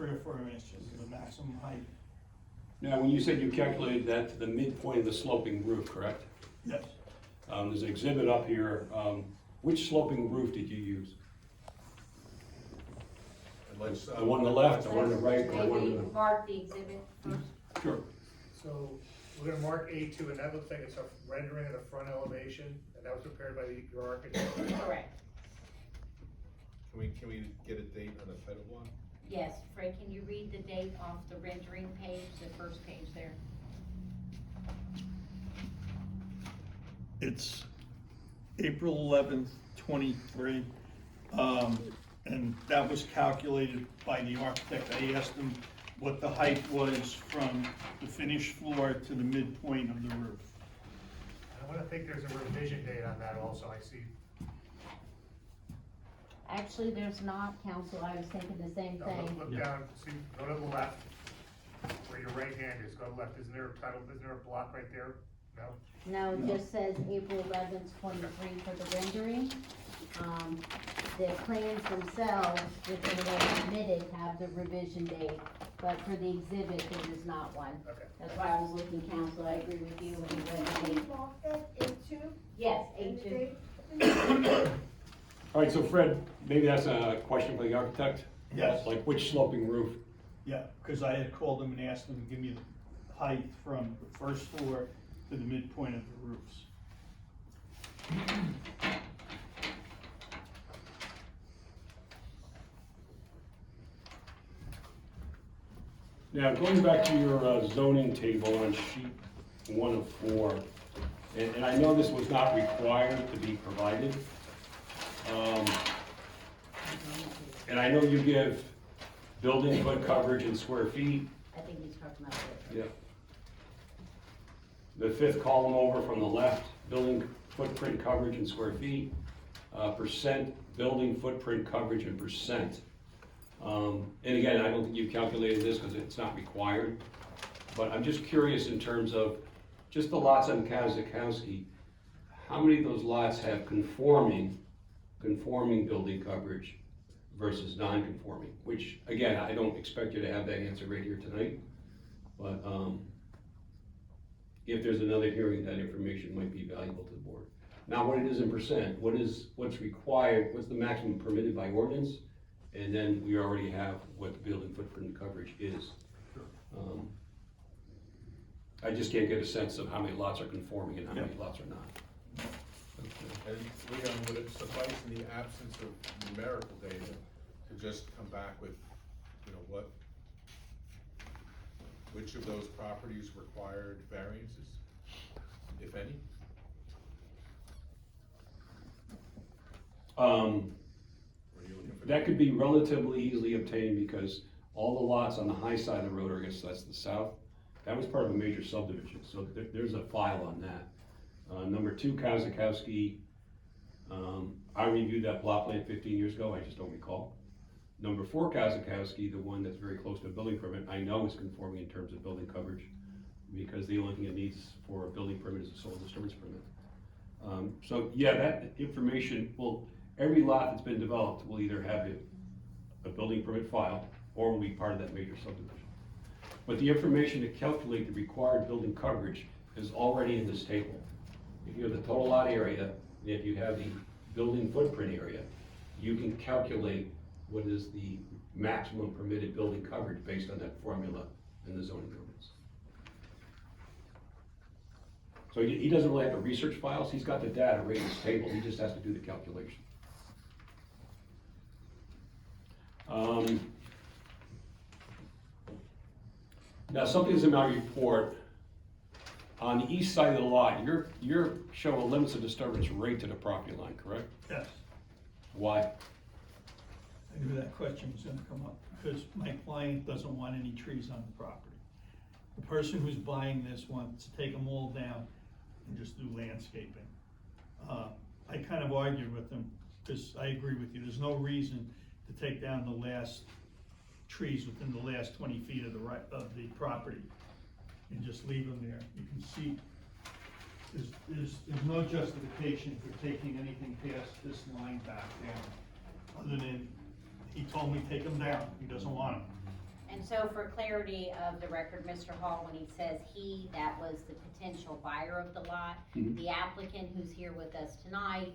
3 or 4 inches, the maximum height. Now, when you said you calculated that to the midpoint of the sloping roof, correct? Yes. There's an exhibit up here. Which sloping roof did you use? The one on the left, the one on the right, or the one on Maybe mark the exhibit first. the? Sure. So we're gonna mark A2, and that looks like it's a rendering of the front elevation, and that was prepared by your architect. Correct. Can we get a date on the title block? Yes, Fred, can you read the date off the rendering page, the first page there? It's April 11th, 23. And that was calculated by the architect. I asked him what the height was from the finished floor to the midpoint of the roof. I wanna think there's a revision date on that also, I see. Actually, there's not, council, I was thinking the same No, thing. look down, see, go to the left, where your right hand is, go to the left, isn't there a title, isn't there a block right there? No? No, it just says April 11th, 23 for the rendering. The plans themselves, which are the ones submitted, have the revision date, but for the exhibit, there is not one. Okay. That's why I was looking, council, I agree with you when you read the date. Mark that A2? Yes, A2. All right, so Fred, maybe that's a question for the architect? Yes. Like which sloping roof? Yeah, because I had called him and asked him to give me the height from the first floor to the midpoint of the roofs. Now, going back to your zoning table on sheet 1 of 4, and I know this was not required to be provided. And I know you give building foot coverage in square feet. I think he's talking about it. Yeah. The 5th column over from the left, building footprint coverage in square feet, percent building footprint coverage in percent. And again, I don't think you've calculated this because it's not required, but I'm just curious in terms of just the lots on Kazakowski, how many of those lots have conforming building coverage versus non-conforming? Which, again, I don't expect you to have that answer right here tonight, but if there's another hearing, that information might be valuable to the board. Now, what it is in percent, what's required, what's the maximum permitted by ordinance? And then we already have what the building footprint coverage is. I just can't get a sense of how many lots are conforming and how many lots are not. And Leon, would it suffice in the absence of numerical data to just come back with, which of those properties required variances, if any? Or are you looking for That could be relatively easily obtained because all the lots on the high side of the road, or I guess that's the south, that was part of a major subdivision, so there's a file on that. Number 2, Kazakowski, I reviewed that plot plan 15 years ago, I just don't recall. Number 4, Kazakowski, the one that's very close to a building permit, I know is conforming in terms of building coverage because the only thing it needs for a building permit is a soil disturbance permit. So yeah, that information will, every lot that's been developed will either have a building permit file or will be part of that major subdivision. But the information to calculate the required building coverage is already in this table. If you have the total lot area, if you have the building footprint area, you can calculate what is the maximum permitted building coverage based on that formula in the zoning ordinance. So he doesn't really have to research files, he's got the data right in this table, he just has to do the calculation. Now, something's in my report. On the east side of the lot, you're showing limits of disturbance right to the property line, correct? Yes. Why? I knew that question was gonna come up, because my client doesn't want any trees on the property. The person who's buying this wants to take them all down and just do landscaping. I kind of argued with him, because I agree with you, there's no reason to take down the last trees within the last 20 feet of the property and just leave them there. You can see, there's no justification for taking anything past this line back down, other than he told me take them down, he doesn't want them. And so for clarity of the record, Mr. Hall, when he says he, that was the potential buyer of the lot. Mhm. The applicant who's here with us tonight,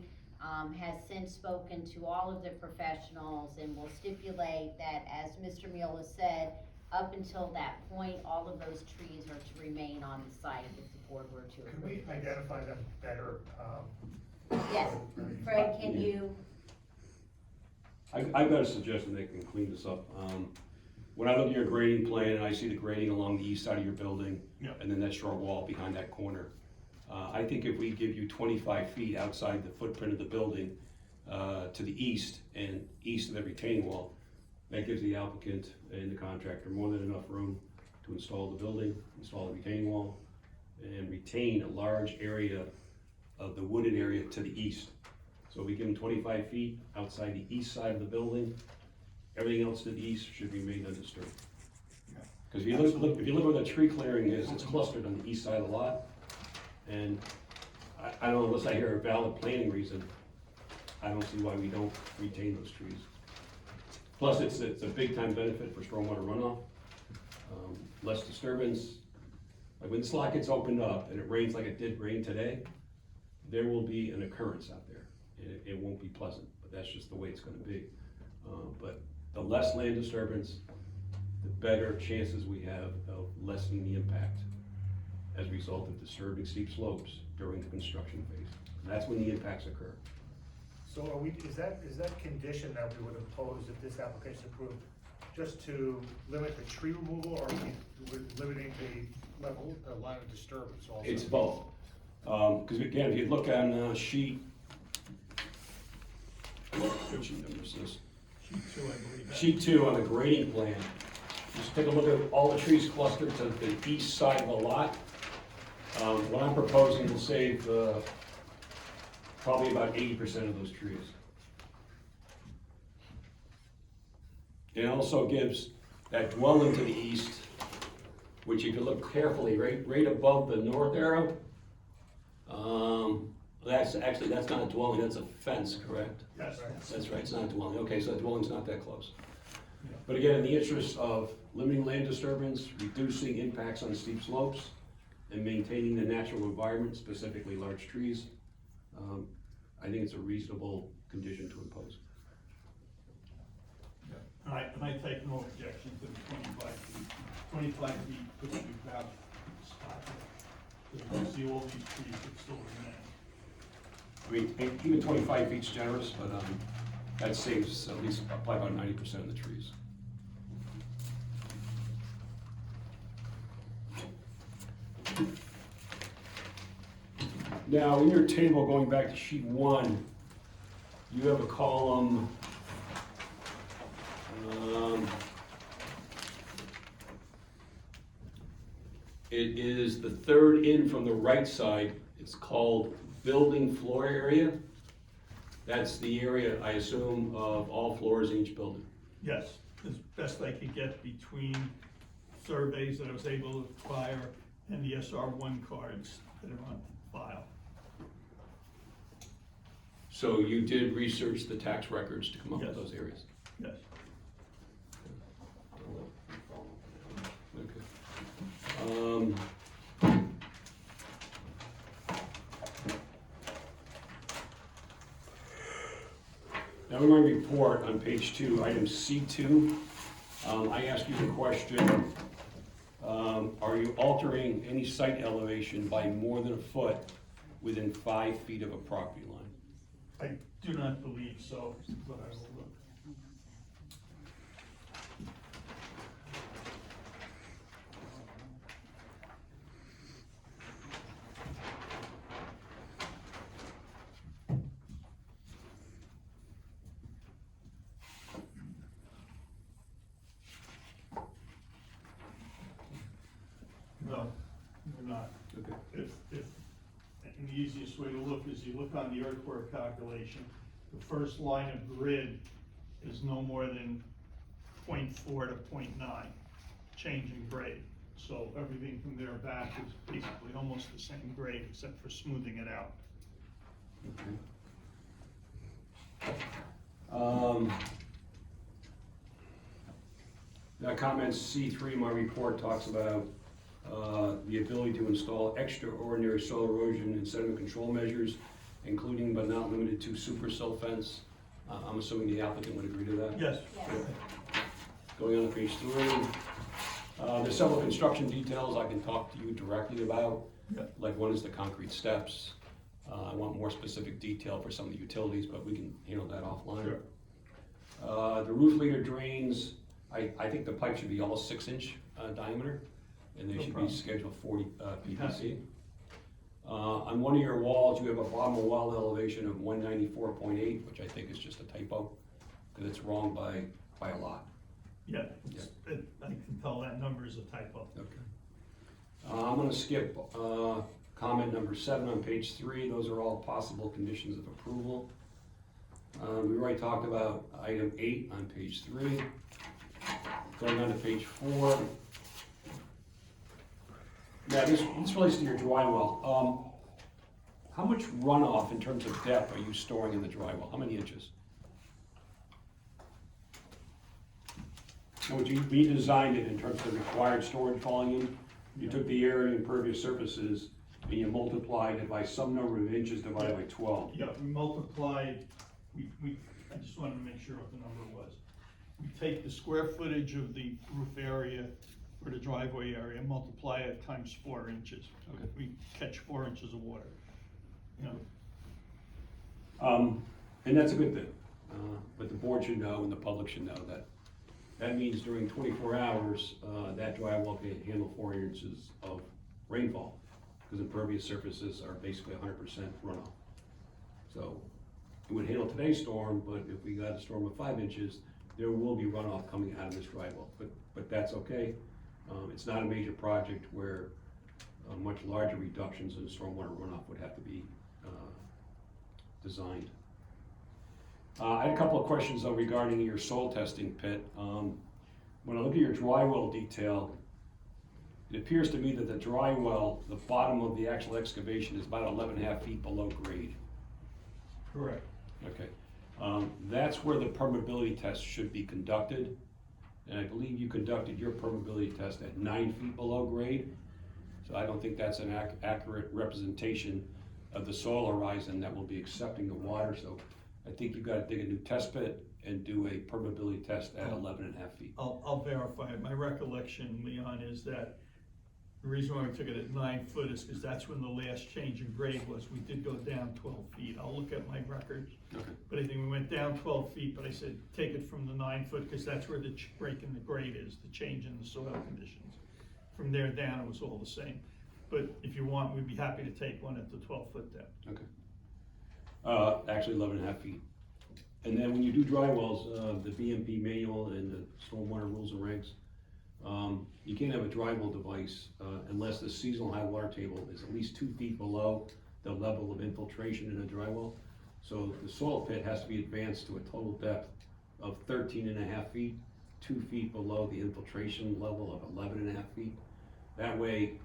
has since spoken to all of the professionals and will stipulate that, as Mr. Mule has said, up until that point, all of those trees are to remain on the site if the board were to Can we approve. identify them better? Yes, Fred, can you, I've got a suggestion that can clean this up. When I look at your grading plan and I see the grading along the east side of your building, Yeah. and then that short wall behind that corner, I think if we give you 25 feet outside the footprint of the building, to the east and east of the retaining wall, that gives the applicant and the contractor more than enough room to install the building, install the retaining wall, and retain a large area of the wooded area to the east. So we give them 25 feet outside the east side of the building, everything else to the east should remain undisturbed. Because if you if you look where the tree clearing is, it's clustered on the east side of the lot. And I don't know, unless I hear a valid planning reason, I don't see why we don't retain those trees. Plus, it's a big time benefit for stormwater runoff, less disturbance. Like when this lot gets opened up and it rains like it did rain today, there will be an occurrence out there. It won't be pleasant, but that's just the way it's gonna be. But the less land disturbance, the better chances we have of lessening the impact as a result of disturbing steep slopes during the construction phase. That's when the impacts occur. So is that condition that we would impose if this application is approved, just to limit the tree removal, or are we limiting the level, line of disturbance also? It's both. Because again, if you look on sheet, what sheet number is this? Sheet 2, I believe. Sheet 2 on the grading plan, just take a look at all the trees clustered to the east side of the lot. What I'm proposing will save probably about 80% of those trees. It also gives that dwelling to the east, which if you look carefully, right above the north arrow, that's not a dwelling, that's a fence, correct? Yes. That's right, it's not a dwelling, okay, so the dwelling's not that close. Yeah. But again, in the interest of limiting land disturbance, reducing impacts on steep slopes, and maintaining the natural environment, specifically large trees, I think it's a reasonable condition to impose. And I take no objection to the 25 feet. 25 feet puts you about spot. So you can see all these trees that still remain. I mean, even 25 feet's generous, but that saves at least probably about 90% of the trees. Now, in your table, going back to sheet 1, you have a column, it is the third in from the right side. It's called building floor area. That's the area, I assume, of all floors in each building. Yes, as best I could get between surveys that I was able to acquire and the SR1 cards that are on file. So you did research the tax records to come up with Yes. those areas? Yes. Okay. Now in my report on page 2, item C2, I ask you the question, are you altering any site elevation by more than a foot within 5 feet of a property line? I do not believe so, but I will look. No, we're not. Okay. And the easiest way to look is you look on the earthwork calculation, the first line of grid is no more than 0.4 to 0.9 change in grade. So everything from there back is basically almost the same grade except for smoothing it out. Comment C3 in my report talks about the ability to install extraordinary soil erosion and sediment control measures, including but not limited to super silt fence. I'm assuming the applicant would agree to that? Yes. Going on to page 3, there's several construction details I can talk to you directly about. Yep. Like one is the concrete steps. I want more specific detail for some of the utilities, but we can handle that offline. Sure. The roof leader drains, I think the pipe should be all 6-inch diameter, and they No should problem. be scheduled 40 PVC. On one of your walls, you have a bottom of wall elevation of 194.8, which I think is just a typo, because it's wrong by a lot. Yeah, I can tell that number is a typo. Okay. I'm gonna skip comment number 7 on page 3. Those are all possible conditions of approval. We already talked about item 8 on page 3. Going on to page 4. Yeah, this relates to your dry well. How much runoff in terms of depth are you storing in the dry well? How many inches? Now, when you designed it in terms of the required storage volume, you took the area impervious surfaces and you multiplied it by some number of inches divided by 12. Yeah, we multiplied, I just wanted to make sure what the number was. We take the square footage of the roof area or the driveway area, multiply it times 4 inches. Okay. We catch 4 inches of water, you know. And that's a good thing. But the board should know and the public should know that means during 24 hours, that dry well can handle 4 inches of rainfall, because impervious surfaces are basically 100% runoff. So it would handle today's storm, but if we got a storm of 5 inches, there will be runoff coming out of this dry well, but that's okay. It's not a major project where much larger reductions in stormwater runoff would have to be designed. I had a couple of questions though regarding your soil testing pit. When I look at your dry well detail, it appears to me that the dry well, the bottom of the actual excavation is about 11.5 feet below grade. Correct. Okay. That's where the permeability test should be conducted. And I believe you conducted your permeability test at 9 feet below grade. So I don't think that's an accurate representation of the soil horizon that will be accepting the water. So I think you've got to dig a new test pit and do a permeability test at 11.5 feet. I'll verify it. My recollection, Leon, is that the reason why we took it at 9 foot is because that's when the last change in grade was. We did go down 12 feet. I'll look at my records. Okay. But I think we went down 12 feet, but I said, take it from the 9 foot, because that's where the break in the grade is, the change in the soil conditions. From there down, it was all the same. But if you want, we'd be happy to take one at the 12 foot depth. Okay. Actually 11.5 feet. And then when you do dry wells, the BMP manual and the stormwater rules and regs, you can't have a dry well device unless the seasonal high water table is at least 2 feet below the level of infiltration in a dry well. So the soil pit has to be advanced to a total depth of 13.5 feet, 2 feet below the infiltration level of 11.5 feet. That way,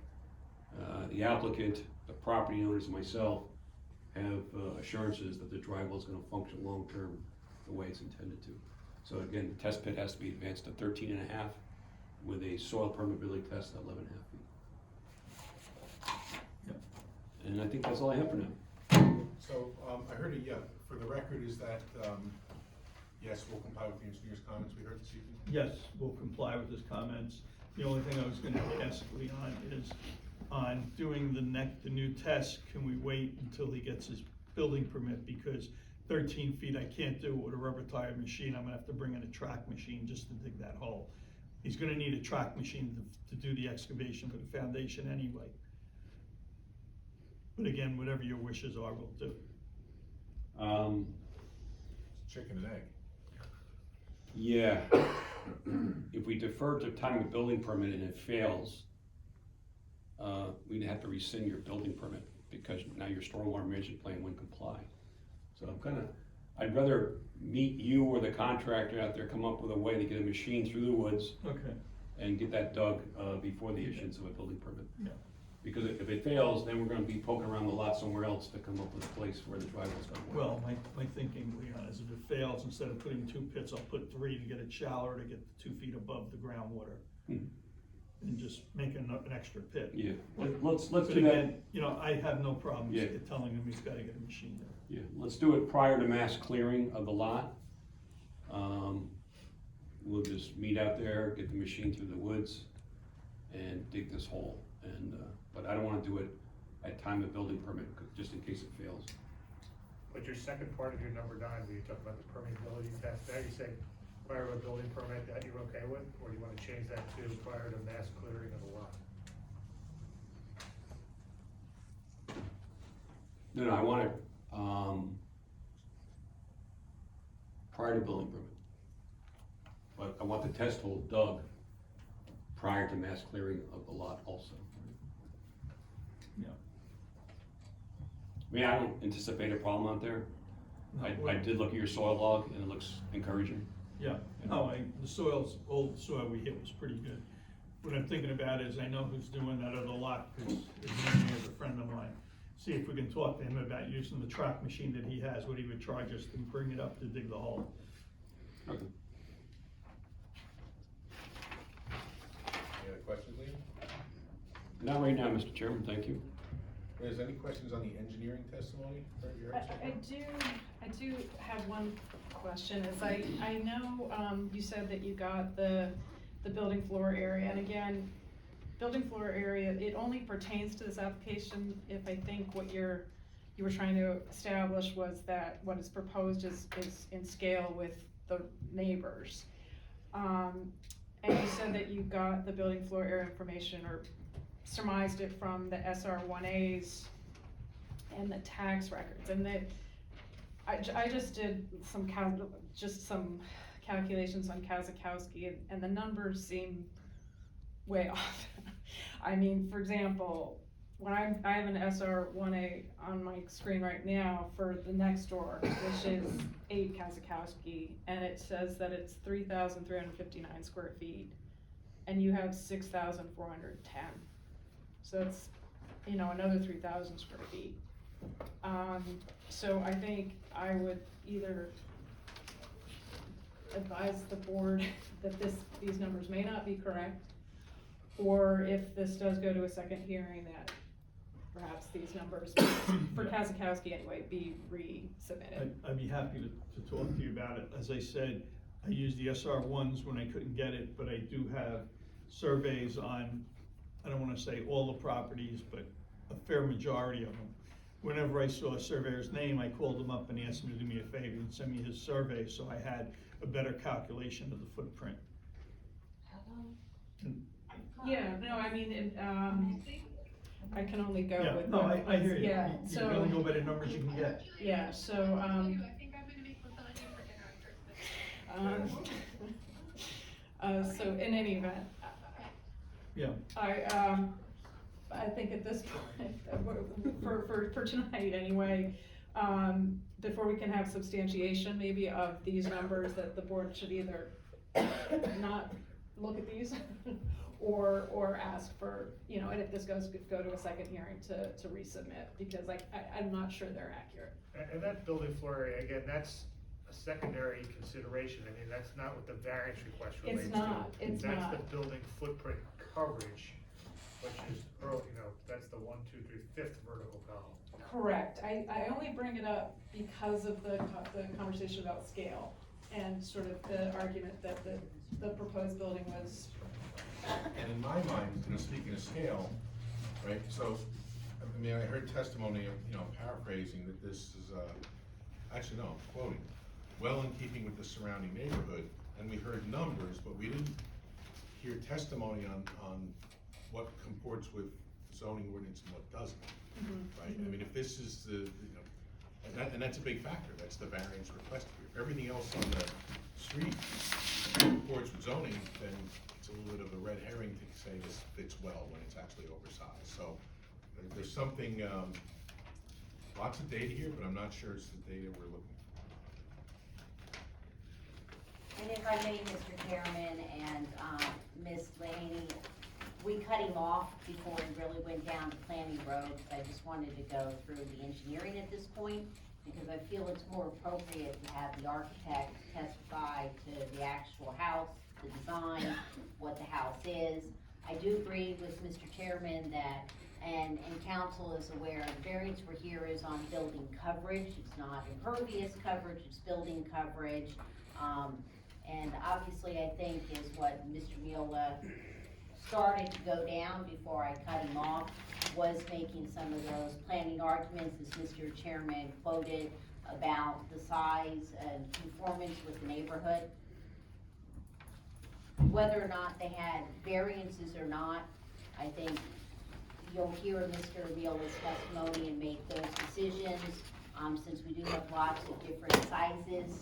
the applicant, the property owners, and myself have assurances that the dry well is going to function long-term the way it's intended to. So again, the test pit has to be advanced to 13.5 with a soil permeability test at 11.5 feet. Yep. And I think that's all I have for now. So, I heard a, for the record, is that, yes, we'll comply with the engineer's comments we heard this evening? Yes, we'll comply with his comments. The only thing I was gonna ask Leon is, on doing the new test, can we wait until he gets his building permit? Because 13 feet, I can't do it with a rubber tire machine. I'm gonna have to bring in a track machine just to dig that hole. He's gonna need a track machine to do the excavation for the foundation anyway. But again, whatever your wishes are, we'll do. Chicken and egg. Yeah. If we defer to time of building permit and it fails, we'd have to rescind your building permit because now your stormwater management plan wouldn't comply. So I'd rather meet you or the contractor out there, come up with a way to get a machine through the woods Okay. and get that dug before the issuance of a building permit. Yeah. Because if it fails, then we're gonna be poking around the lot somewhere else to come up with a place where the driveway's gonna work. Well, my thinking, Leon, is if it fails, instead of putting 2 pits, I'll put 3 to get it shallower, to get 2 feet above the groundwater. Hmm. And just make an extra pit. Yeah, let's But do that. again, you know, I have no problems Yeah. telling him he's gotta get a machine there. Yeah, let's do it prior to mass clearing of the lot. We'll just meet out there, get the machine through the woods, and dig this hole. And, but I don't wanna do it at time of building permit, just in case it fails. But your second part of your number 9, where you talk about the permeability test, that you say prior to a building permit, that you're okay with? Or do you wanna change that to prior to mass clearing of the lot? No, I want it, prior to building permit. But I want the test hole dug prior to mass clearing of the lot also. Yeah. I mean, I don't anticipate a problem out there. I did look at your soil log and it looks encouraging. Yeah, no, the soil's, old soil we hit was pretty good. What I'm thinking about is, I know who's doing that other lot, because his engineer is a friend of mine. See if we can talk to him about using the track machine that he has, what he would charge us to bring it up to dig the hole. Okay. Any other questions, Liam? Not right now, Mr. Chairman, thank you. Is there any questions on the engineering testimony for your I do have one question, is I know, you said that you got the building floor area, and again, building floor area, it only pertains to this application if I think what you were trying to establish was that what is proposed is in scale with the neighbors. And you said that you got the building floor area information, or surmised it from the SR1As and the tax records, and that I just did some calculations on Kazakowski, and the numbers seem way off. I mean, for example, when I have an SR1A on my screen right now for the next door, which is 8 Kazakowski, and it says that it's 3,359 square feet, and you have 6,410. So it's, you know, another 3,000 square feet. So I think I would either advise the board that these numbers may not be correct, or if this does go to a second hearing, that perhaps these numbers, for Kazakowski anyway, be resubmitted. I'd be happy to talk to you about it. As I said, I used the SR1s when I couldn't get it, but I do have surveys on, I don't wanna say all the properties, but a fair majority of them. Whenever I saw a surveyor's name, I called him up and asked him to do me a favor and send me his survey, so I had a better calculation of the footprint. And- Yeah, no, I mean, I can only go Yeah, with. no, I hear you. Yeah, You can only go by the numbers you can get. Yeah, so, I think I'm gonna make lasagna for dinner on Thursday. so in any event, Yeah, I think at this point, for tonight anyway, before we can have substantiation maybe of these numbers, that the board should either not look at these or ask for, you know, and if this go to a second hearing to resubmit, because I'm not sure they're accurate. And that building floor area, again, that's a secondary consideration. I mean, that's not what the variance request relates to. It's not. That's the building footprint coverage, which is, you know, that's the 1, 2, 3, 5th vertical column. Correct. I only bring it up because of the conversation about scale and sort of the argument that the proposed building was. And in my mind, you know, speaking of scale, right, so, I mean, I heard testimony of, you know, paraphrasing that this is, actually, no, I'm quoting, well in keeping with the surrounding neighborhood, and we heard numbers, but we didn't hear testimony on what comports with zoning ordinance and what doesn't, right? I mean, if this is the, you know, and that's a big factor, that's the variance request here. If everything else on the street comports with zoning, then it's a little bit of a red herring to say this fits well when it's actually oversized. So there's something, lots of data here, but I'm not sure it's the data we're looking for. And if I may, Mr. Chairman and Ms. Laney, we cut him off before we really went down to planning road, because I just wanted to go through the engineering at this point, because I feel it's more appropriate to have the architect testify to the actual house, the design, what the house is. I do agree with Mr. Chairman that, and council is aware, the variance we're here is on building coverage, it's not impervious coverage, it's building coverage. And obviously, I think is what Mr. Miola started to go down before I cut him off, was making some of those planning arguments, as Mr. Chairman quoted, about the size and conformance with the neighborhood. Whether or not they had variances or not, I think you'll hear Mr. Miola's testimony and make those decisions, since we do have lots of different sizes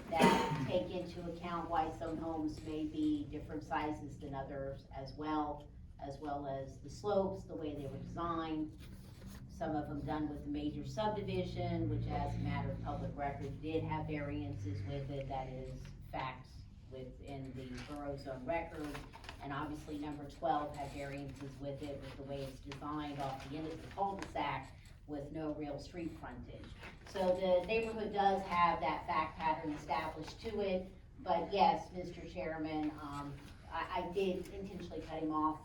that take into account why some homes may be different sizes than others as well as the slopes, the way they were designed. Some of them done with a major subdivision, which as a matter of public record did have variances with it, that is facts within the borough zone record. And obviously number 12 had variances with it, with the way it's designed off the end of the cul-de-sac with no real street frontage. So the neighborhood does have that fact pattern established to it, but yes, Mr. Chairman, I did intentionally cut him off,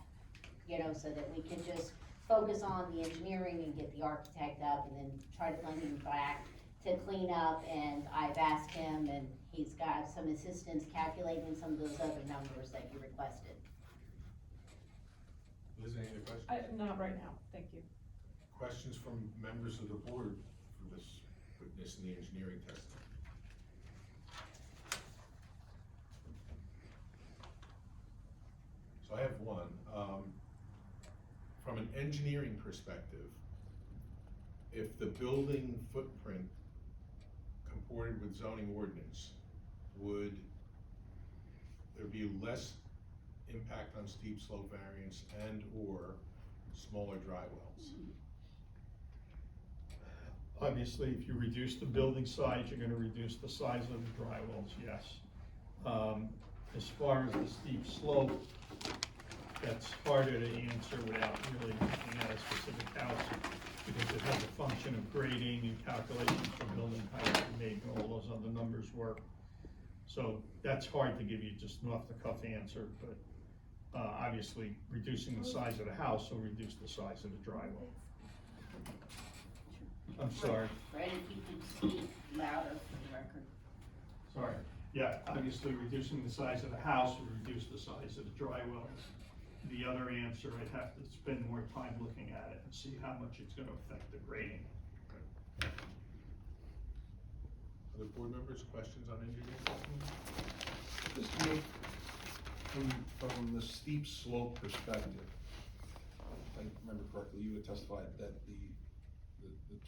so that we could just focus on the engineering and get the architect up and then try to bring him back to clean up. And I've asked him, and he's got some assistance calculating some of those other numbers that you requested. Liz, any other questions? Not right now, thank you. Questions from members of the board for this witness in the engineering testimony? So I have one. From an engineering perspective, if the building footprint comported with zoning ordinance, would there be less impact on steep slope variance and or smaller dry wells? Obviously, if you reduce the building size, you're gonna reduce the size of the dry wells, yes. As far as the steep slope, that's harder to answer without really looking at a specific house, because it has a function of grading and calculations for building height and making all those other numbers work. So that's hard to give you just an off-the-cuff answer, but obviously, reducing the size of the house will reduce the size of the dry well. I'm sorry. Fred, if you could speak louder for the record. Sorry. Yeah, obviously, reducing the size of the house will reduce the size of the dry wells. The other answer, I'd have to spend more time looking at it and see how much it's gonna affect the grading. Other board members, questions on engineering testimony? Just Nick, from the steep slope perspective, if I remember correctly, you had testified that the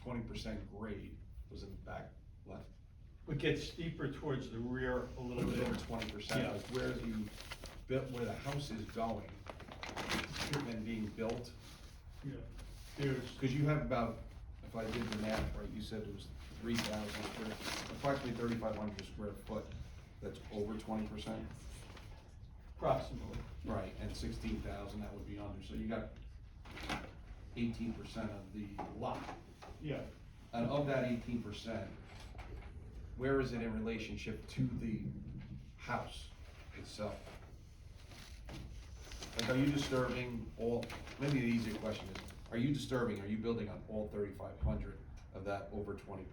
20% grade was in the back left. It gets steeper towards the rear a little bit. Over 20%, Yeah. like where the house is going and being built, Yeah. There's, because you have about, if I did the math right, you said it was 3,000 square, approximately 3,500 square foot, that's over 20%? approximately. Right, and 16,000, that would be under, so you got 18% of the lot. Yeah. And of that 18%, where is it in relationship to the house itself? Like, are you disturbing all, maybe the easier question is, are you building on all 3,500 of that over 20%?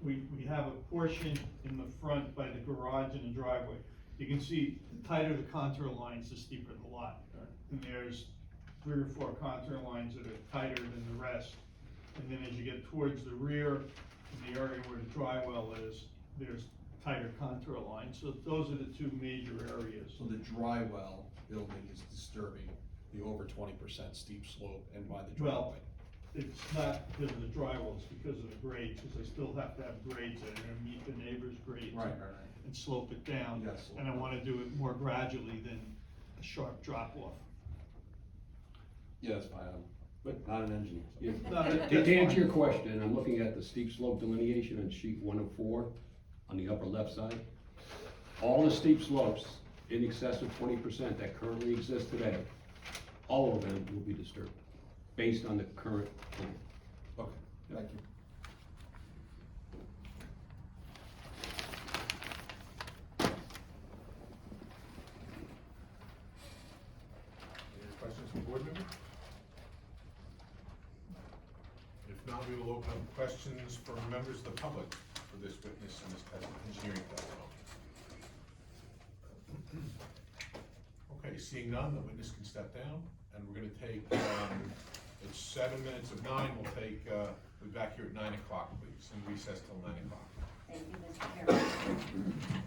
We have a portion in the front by the garage and the driveway. You can see the tighter the contour lines, the steeper the lot. And there's 3 or 4 contour lines that are tighter than the rest. And then as you get towards the rear, in the area where the dry well is, there's tighter contour lines. So those are the 2 major areas. So the dry well building is disturbing the over 20% steep slope and by the Well, driveway. it's not because of the dry well, it's because of the grades, because I still have to have grades that are gonna meet the neighbor's grades. Right. And slope it down. Yes. And I wanna do it more gradually than a sharp drop off. Yeah, that's fine. But not an engineer. Yeah. No, that- To that's answer fine. your question, I'm looking at the steep slope delineation on sheet 104 on the upper left side. All the steep slopes in excess of 20% that currently exist today all of them will be disturbed, based on the current plan. Okay, thank you. Any other questions from board members? If not, we will open up questions from members of the public for this witness and this engineering testimony. Okay, seeing none, the witness can step down, and we're gonna take, it's 7 minutes of 9, we'll take, we'll be back here at 9 o'clock, please, and recess till 9 o'clock. Thank you, Mr. Chairman.